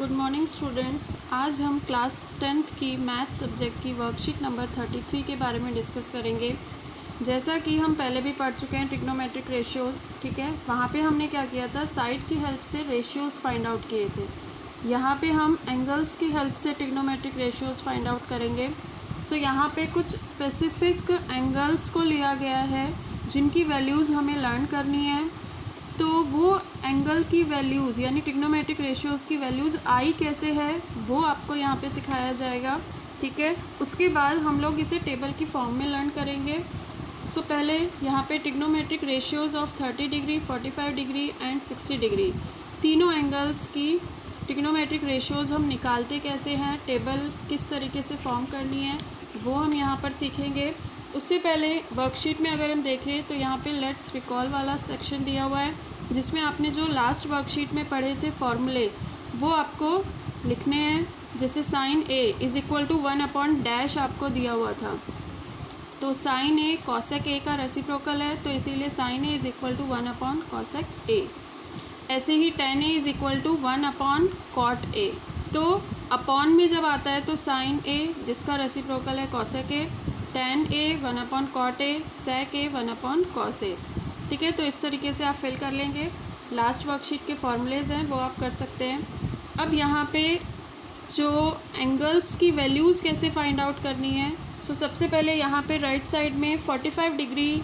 Good morning students. आज हम class 10th की मैथ सब्जेक्ट की वर्कशीट नंबर 33 के बारे में डिस्कस करेंगे। जैसा कि हम पहले भी पढ़ चुके हैं ट्रिग्नोमेट्रिक रेशियोज़, ठीक है। वहाँ पे हमने क्या किया था, साइड की हेल्प से रेशियोज़ फाइंड आउट किए थे। यहाँ पे हम एंगल्स की हेल्प से ट्रिग्नोमेट्रिक रेशियोज़ फाइंड आउट करेंगे। सो यहाँ पे कुछ स्पेसिफिक एंगल्स को लिया गया है जिनकी वैल्यूज़ हमें लर्न करनी है। तो वो एंगल की वैल्यूज़ यानी ट्रिग्नोमेट्रिक रेशियोज़ की वैल्यूज़ आई कैसे है वो आपको यहाँ पे सिखाया जाएगा, ठीक है। उसके बाद हम लोग इसे टेबल की फॉर्म में लर्न करेंगे। सो पहले यहाँ पे trigonometric ratios of 30 degree, 45 degree and 60 degree तीनों एंगल्स की ट्रिग्नोमेट्रिक रेशियोज़ हम निकालते कैसे हैं, टेबल किस तरीके से फॉर्म करनी है वो हम यहाँ पर सीखेंगे। उससे पहले वर्कशीट में अगर हम देखें तो यहाँ पे लेट्स रिकॉल वाला सेक्शन दिया हुआ है जिसमें आपने जो लास्ट वर्कशीट में पढ़े थे फॉर्मूले वो आपको लिखने हैं। जैसे sine A is equal to 1/डैश आपको दिया हुआ था, तो साइन ए कॉसेक ए का रेसिप्रोकल है, तो इसीलिए sine A is equal to 1/कॉसेक ए। ऐसे ही tan A is equal to 1/कॉट ए। तो अपॉन में जब आता है तो साइन ए जिसका रेसिप्रोकल है कॉसेक ए, tan ए 1/कॉट ए, sec ए 1/कॉस ए, ठीक है। तो इस तरीके से आप फिल कर लेंगे। लास्ट वर्कशीट के फॉर्मूलेज़ हैं वो आप कर सकते हैं। अब यहाँ पे जो एंगल्स की वैल्यूज़ कैसे फाइंड आउट करनी है, सो सबसे पहले यहाँ पे राइट साइड में 45 डिग्री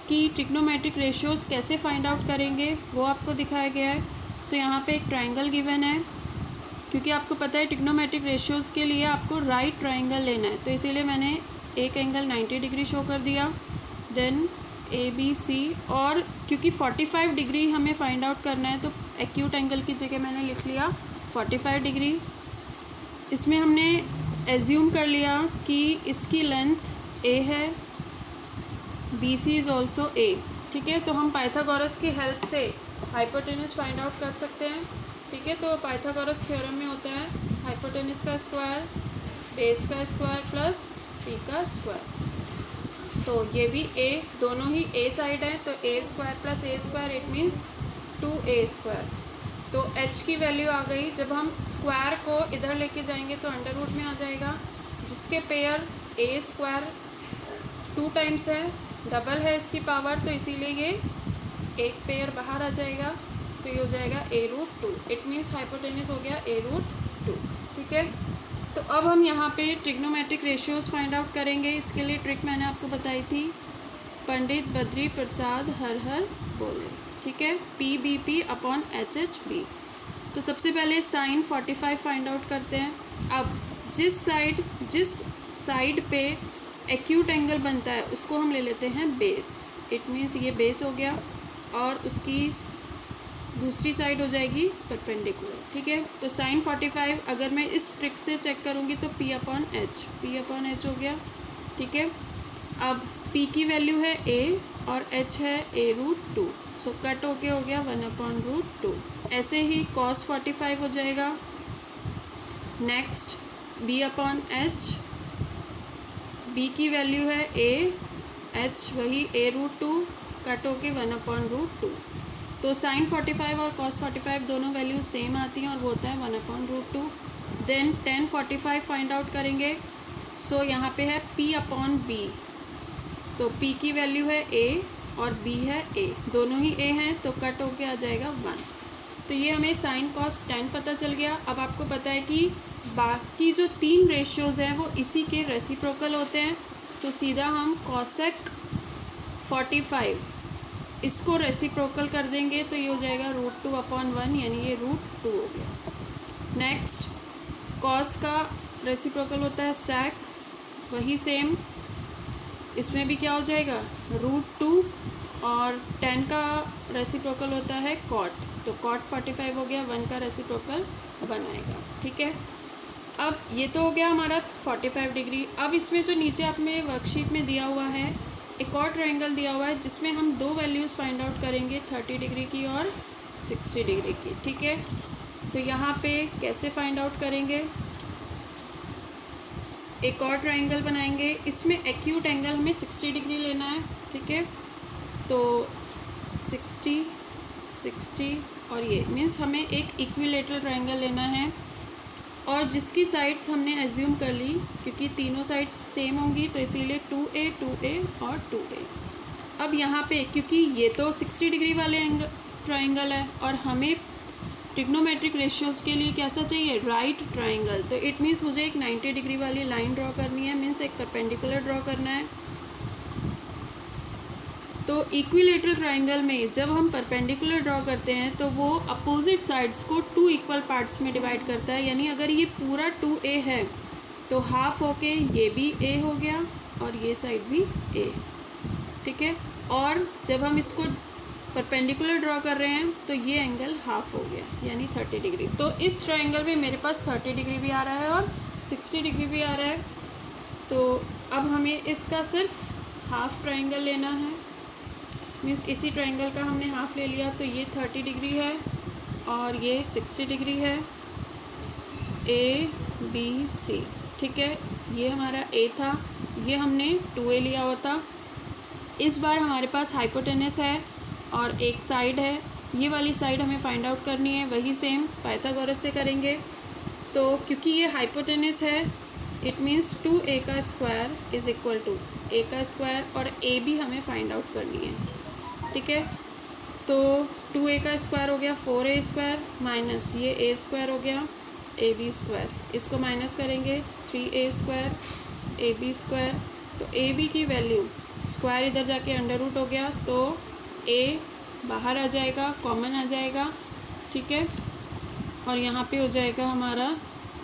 की ट्रिग्नोमेट्रिक रेशियोज़ कैसे फाइंड आउट करेंगे वो आपको दिखाया गया है। सो यहाँ पे एक ट्रायंगल गिवन है, क्योंकि आपको पता है ट्रिग्नोमेट्रिक रेशियोज़ के लिए आपको राइट ट्रायंगल लेना है, तो इसीलिए मैंने एक एंगल 90 डिग्री शो कर दिया, देन ए बी सी। और क्योंकि 45 डिग्री हमें फाइंड आउट करना है तो एक्यूट एंगल की जगह मैंने लिख लिया 45 डिग्री। इसमें हमने एज्यूम कर लिया कि इसकी लेंथ ए है, B C is also A, ठीक है। तो हम पाइथागोरस की हेल्प से हाइपोटेनस फाइंड आउट कर सकते हैं, ठीक है। तो पाइथागोरस थ्योरम में होता है हाइपोटेनस का स्क्वायर बेस का स्क्वायर प्लस पी का स्क्वायर। तो ये भी ए, दोनों ही ए साइड है, तो A square plus A square it means 2a square. तो h की वैल्यू आ गई। जब हम स्क्वायर को इधर लेके जाएंगे तो अंडर रूट में आ जाएगा, जिसके पेयर ए स्क्वायर 2 टाइम्स है, डबल है इसकी पावर, तो इसीलिए ये एक पेयर बाहर आ जाएगा, तो ये हो जाएगा a√2। इट मीन्स हाइपोटेनस हो गया a√2, ठीक है। तो अब हम यहाँ पे ट्रिग्नोमेट्रिक रेशियोज़ फाइंड आउट करेंगे। इसके लिए ट्रिक मैंने आपको बताई थी, पंडित बद्री प्रसाद हर हर बोले, ठीक है। PBP/HHB। तो सबसे पहले साइन 45 फाइंड आउट करते हैं। अब जिस साइड पे एक्यूट एंगल बनता है उसको हम ले लेते हैं बेस, इट मीन्स ये बेस हो गया और उसकी दूसरी साइड हो जाएगी परपेंडिकुलर, ठीक है। तो साइन 45 अगर मैं इस ट्रिक से चेक करूँगी तो P/H हो गया, ठीक है। अब P की वैल्यू है a और H है a√2, सो कट होके हो गया 1/√2। ऐसे ही cos 45 हो जाएगा। नेक्स्ट B/H, B की वैल्यू है a, H वही a√2, कट होके 1/√2। तो साइन 45 और cos 45 दोनों वैल्यूज सेम आती हैं और वो होता है 1/√2। देन tan 45 फाइंड आउट करेंगे। सो यहाँ पे है P/B, तो P की वैल्यू है a और B है a, दोनों ही a हैं, तो कट होके आ जाएगा 1। तो ये हमें साइन cos tan पता चल गया। अब आपको पता है कि बाकी जो 3 रेशियोज़ हैं वो इसी के रेसिप्रोकल होते हैं, तो सीधा हम cosec 45 इसको रेसिप्रोकल कर देंगे तो ये हो जाएगा √2/1, यानी ये √2 हो गया। नेक्स्ट कॉस का रेसिप्रोकल होता है sec, वही सेम, इसमें भी क्या हो जाएगा √2, और tan का रेसिप्रोकल होता है cot, तो cot 45 हो गया, 1 का रेसिप्रोकल बनाएगा, ठीक है। अब ये तो हो गया हमारा 45 डिग्री। अब इसमें जो नीचे आपने वर्कशीट में दिया हुआ है एक और ट्रायंगल दिया हुआ है जिसमें हम 2 वैल्यूज़ फाइंड आउट करेंगे, 30 डिग्री की और 60 डिग्री की, ठीक है। तो यहाँ पे कैसे फाइंड आउट करेंगे, एक और ट्रायंगल बनाएंगे। इसमें एक्यूट एंगल हमें 60 डिग्री लेना है, ठीक है। तो 60 60 और ये मीन्स हमें एक इक्विलेटरल ट्रायंगल लेना है और जिसकी साइड्स हमने एज्यूम कर ली क्योंकि तीनों साइड्स सेम होंगी तो इसीलिए 2a 2a और 2a। अब यहाँ पे क्योंकि ये तो 60 डिग्री वाले ट्रायंगल है और हमें ट्रिग्नोमेट्रिक रेशियोज़ के लिए कैसा चाहिए, राइट ट्रायंगल। तो इट मीन्स मुझे एक 90 डिग्री वाली लाइन ड्रॉ करनी है, मीन्स एक परपेंडिकुलर ड्रॉ करना है। तो इक्विलेटरल ट्रायंगल में जब हम परपेंडिकुलर ड्रॉ करते हैं तो वो अपोजिट साइड्स को 2 इक्वल पार्ट्स में डिवाइड करता है, यानी अगर ये पूरा 2a है तो हाफ होके ये भी a हो गया और ये साइड भी a, ठीक है। और जब हम इसको परपेंडिकुलर ड्रॉ कर रहे हैं तो ये एंगल हाफ हो गया यानी 30 डिग्री। तो इस ट्रायंगल में मेरे पास 30 डिग्री भी आ रहा है और 60 डिग्री भी आ रहा है। तो अब हमें इसका सिर्फ हाफ ट्रायंगल लेना है, मीन्स इसी ट्रायंगल का हमने हाफ ले लिया। तो ये 30 डिग्री है और ये 60 डिग्री है, A B C, ठीक है। ये हमारा A था, ये हमने 2a लिया हुआ था। इस बार हमारे पास हाइपोटेनस है और एक साइड है, ये वाली साइड हमें फाइंड आउट करनी है, वही सेम पाइथागोरस से करेंगे। तो क्योंकि ये हाइपोटेनस है इट मीन्स 2a का square is equal to a का स्क्वायर और a भी हमें फाइंड आउट करनी है, ठीक है। तो 2a का स्क्वायर हो गया 4a स्क्वायर माइनस ये a स्क्वायर हो गया ab स्क्वायर, इसको माइनस करेंगे 3a स्क्वायर ab स्क्वायर। तो ab की वैल्यू स्क्वायर इधर जाके अंडर रूट हो गया तो a बाहर आ जाएगा, कॉमन आ जाएगा, ठीक है। और यहाँ पे हो जाएगा हमारा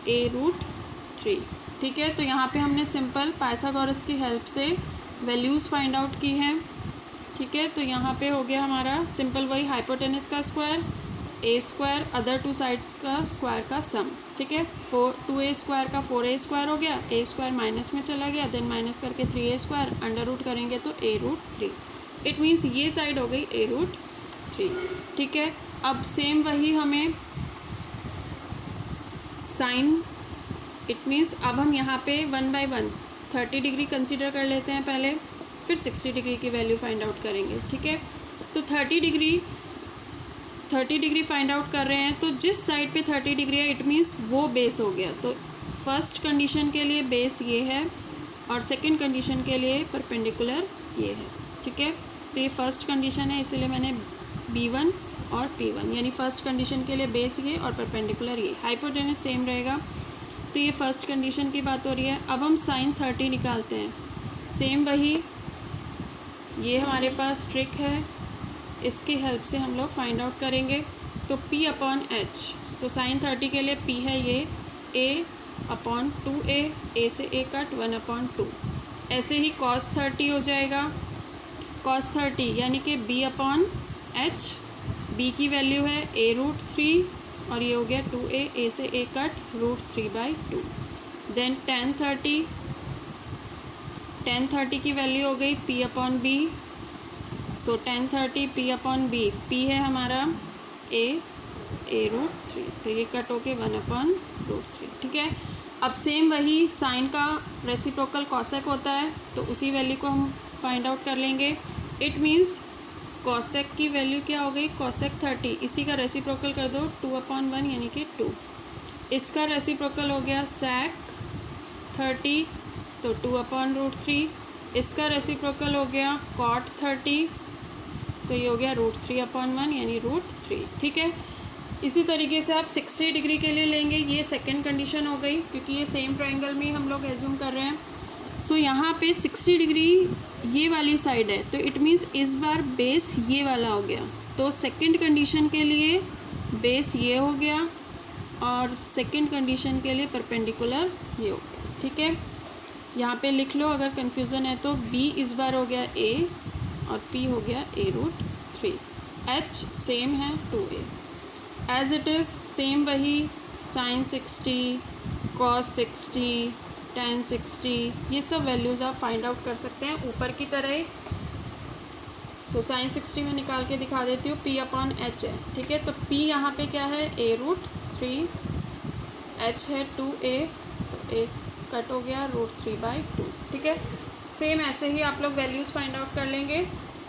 a√3, ठीक है। तो यहाँ पे हमने सिंपल पाइथागोरस की हेल्प से वैल्यूज़ फाइंड आउट की हैं, ठीक है। तो यहाँ पे हो गया हमारा सिंपल वही हाइपोटेनस का square, a square, other two sides का स्क्वायर का सम, ठीक है। 2a स्क्वायर का 4a स्क्वायर हो गया, a स्क्वायर माइनस में चला गया, देन माइनस करके 3a स्क्वायर अंडर रूट करेंगे तो a√3। इट मीन्स ये साइड हो गई a√3, ठीक है। अब सेम वही हमें साइन, इट मीन्स अब हम यहाँ पे 1 बाय 1 30 डिग्री कंसीडर कर लेते हैं पहले, फिर 60 डिग्री की वैल्यू फाइंड आउट करेंगे, ठीक है। तो 30 डिग्री फाइंड आउट कर रहे हैं तो जिस साइड पे 30 डिग्री है इट मीन्स वो बेस हो गया। तो फर्स्ट कंडीशन के लिए बेस ये है और सेकंड कंडीशन के लिए परपेंडिकुलर ये है, ठीक है। तो ये फर्स्ट कंडीशन है इसीलिए मैंने B1 और P1 यानी फर्स्ट कंडीशन के लिए बेस ये और परपेंडिकुलर ये, हाइपोटेनस सेम रहेगा। तो ये फर्स्ट कंडीशन की बात हो रही है। अब हम साइन 30 निकालते हैं, सेम वही, ये हमारे पास ट्रिक है, इसकी हेल्प से हम लोग फाइंड आउट करेंगे। तो P/H, सो साइन 30 के लिए P है ये a/2a, a से a कट 1/2। ऐसे ही cos 30 हो जाएगा, cos 30 यानी कि B/H, B की वैल्यू है a√3 और ये हो गया 2a, a से a कट √3/2। देन tan 30 की वैल्यू हो गई P/B, सो tan 30 P/B, P है हमारा a√3, तो ये कट हो के 1/√3, ठीक है। अब सेम वही साइन का रेसिप्रोकल कॉसेक होता है तो उसी वैल्यू को हम फाइंड आउट कर लेंगे। इट मीन्स कॉसेक की वैल्यू क्या हो गई, कॉसेक 30, इसी का रेसिप्रोकल कर दो 2/1 यानी कि 2, इसका रेसिप्रोकल हो गया sec 30 तो 2/√3, इसका रेसिप्रोकल हो गया cot 30 तो ये हो गया √3/1 यानी √3, ठीक है। इसी तरीके से आप 60 डिग्री के लिए लेंगे, ये सेकंड कंडीशन हो गई क्योंकि ये सेम ट्रायंगल में हम लोग एज्यूम कर रहे हैं। सो यहाँ पे 60 डिग्री ये वाली साइड है तो इट मीन्स इस बार बेस ये वाला हो गया। तो सेकंड कंडीशन के लिए बेस ये हो गया और सेकंड कंडीशन के लिए परपेंडिकुलर ये हो गया, ठीक है। यहाँ पे लिख लो अगर कन्फ्यूज़न है तो B इस बार हो गया A और P हो गया a√3, H सेम है 2a, as it is same वही साइन 60, cos 60, tan 60, ये सब वैल्यूज़ आप फाइंड आउट कर सकते हैं ऊपर की तरह ही। सो साइन 60 में निकाल के दिखा देती हूँ, P/H है, ठीक है। तो P यहाँ पे क्या है a√3, H है 2a तो a कट हो गया √3/2, ठीक है। सेम ऐसे ही आप लोग वैल्यूज़ फाइंड आउट कर लेंगे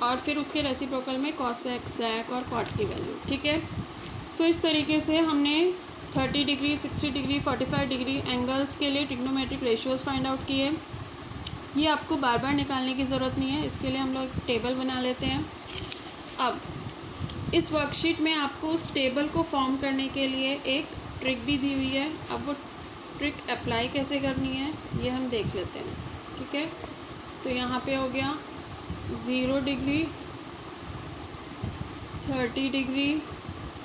और फिर उसके रेसिप्रोकल में कॉसेक, सैक और कॉट की वैल्यू, ठीक है। सो इस तरीके से हमने 30 डिग्री, 60 डिग्री, 45 डिग्री एंगल्स के लिए ट्रिग्नोमेट्रिक रेशियोज़ फाइंड आउट किए। ये आपको बार बार निकालने की ज़रूरत नहीं है, इसके लिए हम लोग एक टेबल बना लेते हैं। अब इस वर्कशीट में आपको उस टेबल को फॉर्म करने के लिए एक ट्रिक भी दी हुई है। अब वो ट्रिक अप्लाई कैसे करनी है ये हम देख लेते हैं, ठीक है। तो यहाँ पे हो गया 0 डिग्री, 30 डिग्री,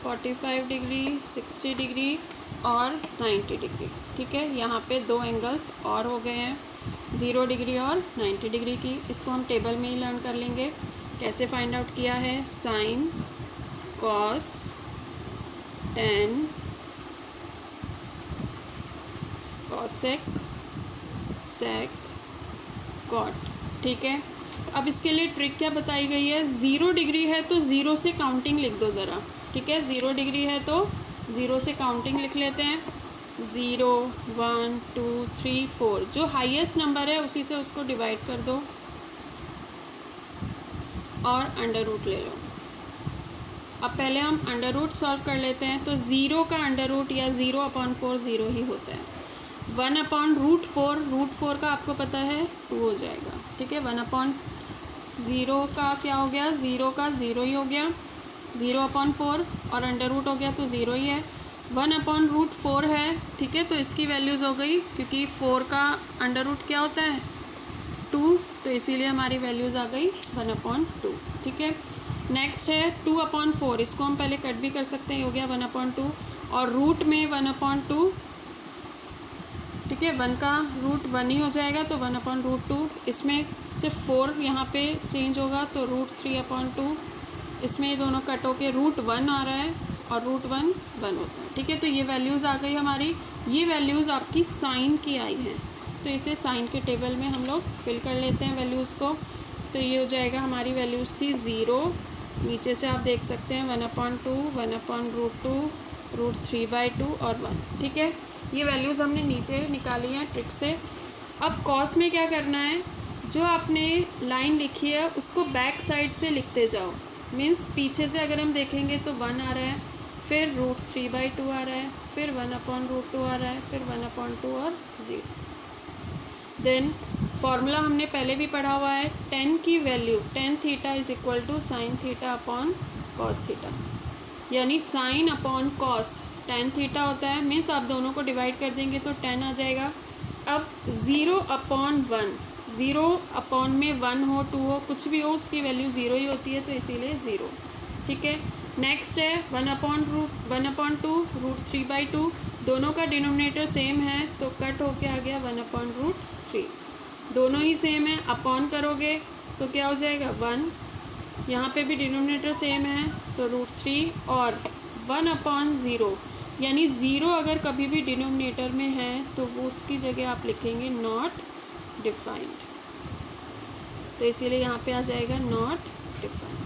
45 डिग्री, 60 डिग्री और 90 डिग्री, ठीक है। यहाँ पे 2 एंगल्स और हो गए हैं, 0 डिग्री और 90 डिग्री की। इसको हम टेबल में ही लर्न कर लेंगे। कैसे फाइंड आउट किया है? साइन, कॉस, टेन, कॉसेक, सेक, कॉट, ठीक है। अब इसके लिए ट्रिक क्या बताई गई है? 0 डिग्री है तो 0 से काउंटिंग लिख दो ज़रा, ठीक है। 0 डिग्री है तो 0 से काउंटिंग लिख लेते हैं। 0, 1, 2, 3, 4, जो हाईएस्ट नंबर है उसी से उसको डिवाइड कर दो और अंडर रूट ले लो। अब पहले हम अंडर रूट सॉल्व कर लेते हैं। तो 0 का अंडर रूट या 0/4 0 ही होता है। 1/√4, √4 का आपको पता है 2 हो जाएगा, ठीक है। 1/0 का क्या हो गया? 0 का 0 ही हो गया, 0/4 और अंडर रूट हो गया तो 0 ही है। 1/√4 है, ठीक है। तो इसकी वैल्यूज़ हो गई, क्योंकि 4 का अंडर रूट क्या होता है? 2, तो इसीलिए हमारी वैल्यूज़ आ गई 1/2, ठीक है। नेक्स्ट है 2/4, इसको हम पहले कट भी कर सकते हैं, हो गया 1/2 और रूट में 1/2, ठीक है। 1 का रूट 1 ही हो जाएगा तो 1/√2। इसमें सिर्फ 4 यहाँ पे चेंज होगा तो √3/2। इसमें ये दोनों कट होके √1 आ रहा है और √1 1 होता है, ठीक है। तो ये वैल्यूज़ आ गई हमारी। ये वैल्यूज़ आपकी साइन की आई हैं, तो इसे साइन के टेबल में हम लोग फिल कर लेते हैं वैल्यूज़ को। तो ये हो जाएगा, हमारी वैल्यूज़ थी 0, नीचे से आप देख सकते हैं 1/2, 1/√2, √3/2 और 1, ठीक है। ये वैल्यूज़ हमने नीचे निकाली हैं ट्रिक से। अब कॉस में क्या करना है? जो आपने लाइन लिखी है उसको बैक साइड से लिखते जाओ। मीन्स पीछे से अगर हम देखेंगे तो 1 आ रहा है, फिर √3/2 आ रहा है, फिर 1/√2 आ रहा है, फिर 1/2 और 0। देन फॉर्मूला हमने पहले भी पढ़ा हुआ है, tan की value tan theta is equal to sine theta upon cos theta, यानी sine upon cos tan theta होता है। मीन्स आप दोनों को डिवाइड कर देंगे तो tan आ जाएगा। अब 0/1, 0 में 1 हो 2 हो कुछ भी हो उसकी वैल्यू 0 ही होती है, तो इसीलिए 0, ठीक है। नेक्स्ट है 1/2, √3/2, दोनों का डिनोमिनेटर सेम है तो कट होके आ गया 1/√3। दोनों ही सेम है, अपॉन करोगे तो क्या हो जाएगा 1, यहाँ पे भी डिनोमिनेटर सेम है तो √3 और 1/0, यानी 0 अगर कभी भी डिनोमिनेटर में है तो वो उसकी जगह आप लिखेंगे नॉट डिफाइंड, तो इसीलिए यहाँ पे आ जाएगा नॉट डिफाइंड,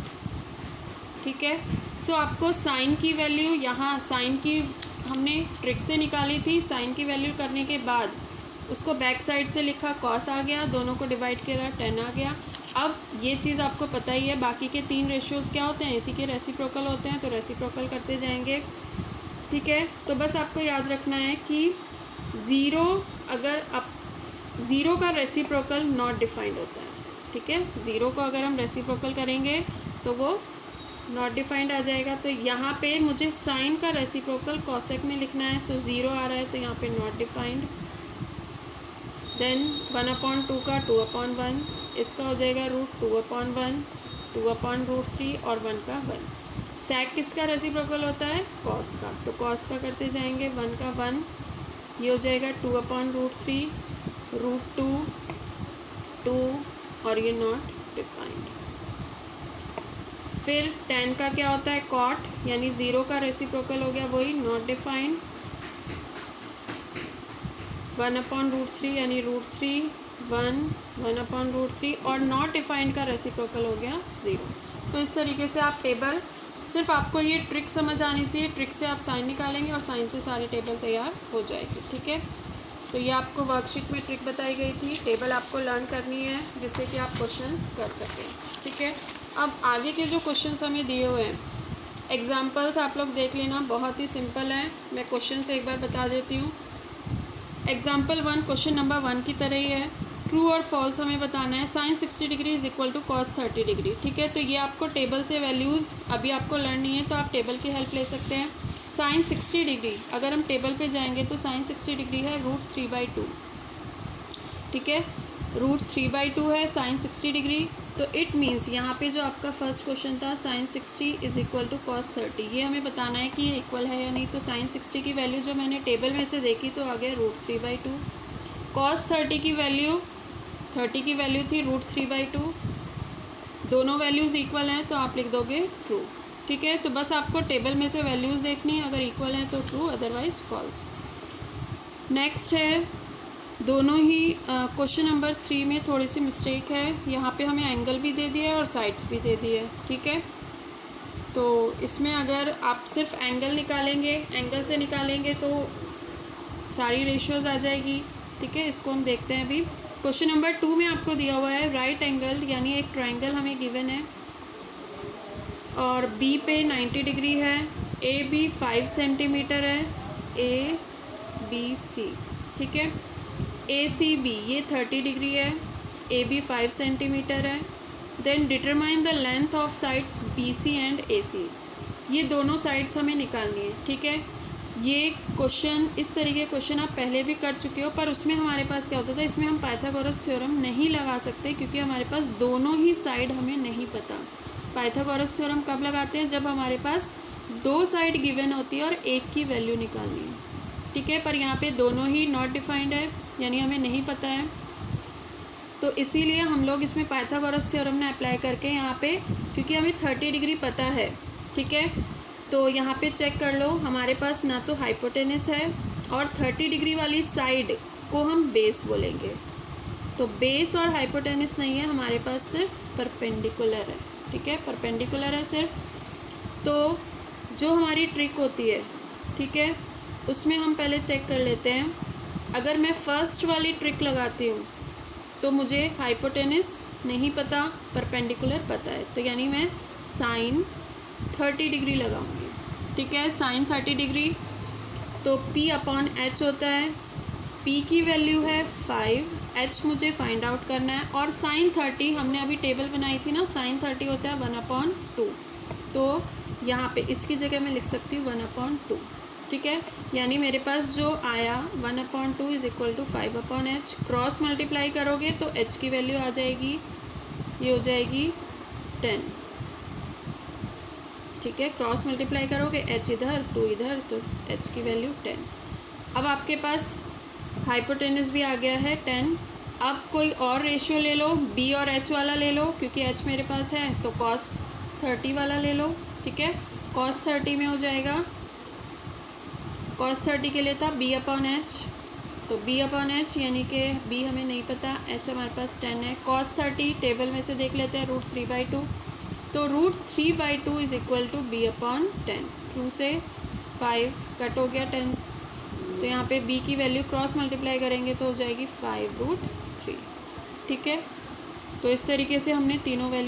ठीक है। सो आपको साइन की वैल्यू, यहाँ साइन की हमने ट्रिक से निकाली थी। साइन की वैल्यू करने के बाद उसको बैक साइड से लिखा, कॉस आ गया, दोनों को डिवाइड किया, tan आ गया। अब ये चीज़ आपको पता ही है, बाकी के 3 रेशियोज़ क्या होते हैं? इसी के रेसिप्रोकल होते हैं, तो रेसिप्रोकल करते जाएंगे, ठीक है। तो बस आपको याद रखना है कि 0 अगर आप 0 का रेसिप्रोकल नॉट डिफाइंड होता है, ठीक है। 0 को अगर हम रेसिप्रोकल करेंगे तो वो नॉट डिफाइंड आ जाएगा। तो यहाँ पे मुझे साइन का रेसिप्रोकल कॉसेक में लिखना है तो 0 आ रहा है तो यहाँ पे नॉट डिफाइंड। देन 1/2 का 2/1, इसका हो जाएगा √2/1, 2/√3 और 1 का 1। सेक किसका रेसिप्रोकल होता है? कॉस का, तो कॉस का करते जाएंगे, 1 का 1, ये हो जाएगा 2/√3, √2, 2 और ये नॉट डिफाइंड। फिर tan का क्या होता है? कॉट, यानी 0 का रेसिप्रोकल हो गया वही नॉट डिफाइंड। 1/√3 यानी √3, 1, 1/√3 और नॉट डिफाइंड का रेसिप्रोकल हो गया 0। तो इस तरीके से आप टेबल, सिर्फ आपको ये ट्रिक समझ आनी चाहिए, ट्रिक से आप साइन निकालेंगे और साइन से सारी टेबल तैयार हो जाएगी, ठीक है। तो ये आपको वर्कशीट में ट्रिक बताई गई थी, टेबल आपको लर्न करनी है जिससे कि आप क्वेश्चंस कर सकें। ठीक है, अब आगे के जो क्वेश्चंस हमें दिए हुए हैं, एग्जांपल्स आप लोग देख लेना, बहुत ही सिंपल है। मैं क्वेश्चन से एक बार बता देती हूँ। एग्जाम्पल 1 क्वेश्चन नंबर 1 की तरह ही है। ट्रू और फॉल्स हमें बताना है। Sine 60 degree is equal to cos 30 degree. ठीक है, तो ये आपको टेबल से वैल्यूज़ अभी आपको लर्न नहीं है, तो आप टेबल की हेल्प ले सकते हैं। साइन 60 डिग्री, अगर हम टेबल पे जाएंगे तो साइन 60 डिग्री है √3/2। ठीक है, √3/2 है साइन 60 डिग्री। तो इट मीन्स यहाँ पे जो आपका फर्स्ट क्वेश्चन था sine 60 is equal to cos 30, ये हमें बताना है कि ये इक्वल है या नहीं। तो साइन 60 की वैल्यू जो मैंने टेबल में से देखी तो आ गया √3/2। कॉस 30 की वैल्यू, 30 की वैल्यू थी √3/2। दोनों वैल्यूज़ इक्वल हैं तो आप लिख दोगे ट्रू। ठीक है, तो बस आपको टेबल में से वैल्यूज़ देखनी है, अगर इक्वल है तो ट्रू, अदरवाइज फॉल्स। नेक्स्ट है, दोनों ही क्वेश्चन नंबर 3 में थोड़ी सी मिस्टेक है। यहाँ पे हमें एंगल भी दे दिया है और साइड्स भी दे दिए है। ठीक है, तो इसमें अगर आप सिर्फ एंगल निकालेंगे, एंगल से निकालेंगे तो सारी रेशियोज आ जाएगी। ठीक है, इसको हम देखते हैं अभी। क्वेश्चन नंबर 2 में आपको दिया हुआ है राइट एंगल, यानी एक ट्रायंगल हमें गिवन है और बी पे 90 डिग्री है, ए बी 5 सेंटीमीटर है, ए बी सी। ठीक है, ए सी बी ये 30 डिग्री है, ए बी 5 सेंटीमीटर है। Then determine the length of sides B C and A C, ये दोनों साइड्स हमें निकालनी है। ठीक है, ये क्वेश्चन, इस तरीके क्वेश्चन आप पहले भी कर चुके हो, पर उसमें हमारे पास क्या होता था, इसमें हम पाइथागोरस थ्योरम नहीं लगा सकते क्योंकि हमारे पास दोनों ही साइड हमें नहीं पता। पाइथागोरस थ्योरम कब लगाते हैं, जब हमारे पास 2 साइड गिवन होती है और एक की वैल्यू निकालनी है। ठीक है, पर यहाँ पे दोनों ही नॉट डिफाइंड है, यानी हमें नहीं पता है, तो इसीलिए हम लोग इसमें पाइथागोरस थ्योरम ने अप्लाई करके यहाँ पे, क्योंकि हमें 30 डिग्री पता है। ठीक है, तो यहाँ पे चेक कर लो, हमारे पास ना तो हाइपोटेनस है और 30 डिग्री वाली साइड को हम बेस बोलेंगे, तो बेस और हाइपोटेनस नहीं है, हमारे पास सिर्फ परपेंडिकुलर है। ठीक है, परपेंडिकुलर है सिर्फ। तो जो हमारी ट्रिक होती है, ठीक है, उसमें हम पहले चेक कर लेते हैं। अगर मैं फर्स्ट वाली ट्रिक लगाती हूँ तो मुझे हाइपोटेनस नहीं पता, परपेंडिकुलर पता है, तो यानी मैं साइन 30 डिग्री लगाऊंगी। ठीक है, साइन 30 डिग्री, तो P/H होता है, P की वैल्यू है 5, H मुझे फाइंड आउट करना है, और साइन 30 हमने अभी टेबल बनाई थी ना, साइन 30 होता है 1/2। तो यहाँ पे इसकी जगह मैं लिख सकती हूँ 1/2। ठीक है, यानी मेरे पास जो आया 1/2 is equal to 5/H। Cross multiply करोगे तो H की वैल्यू आ जाएगी, ये हो जाएगी 10। ठीक है, क्रॉस मल्टीप्लाई करोगे H इधर 2 इधर, तो H की वैल्यू 10। अब आपके पास हाइपोटेनस भी आ गया है 10। अब कोई और रेशियो ले लो, B और H वाला ले लो, क्योंकि H मेरे पास है, तो cos 30 वाला ले लो। ठीक है, cos 30 में हो जाएगा, cos 30 के लिए था B/H, तो B/H यानी कि B हमें नहीं पता, H हमारे पास 10 है। cos 30 टेबल में से देख लेते हैं, √3/2, तो √3/2 इज इक्वल टू B/10। 2 से 5 कट हो गया 10, तो यहाँ पे B की वैल्यू क्रॉस मल्टीप्लाई करेंगे तो हो जाएगी 5√3। ठीक है, तो इस तरीके से हमने तीनों वैल्यू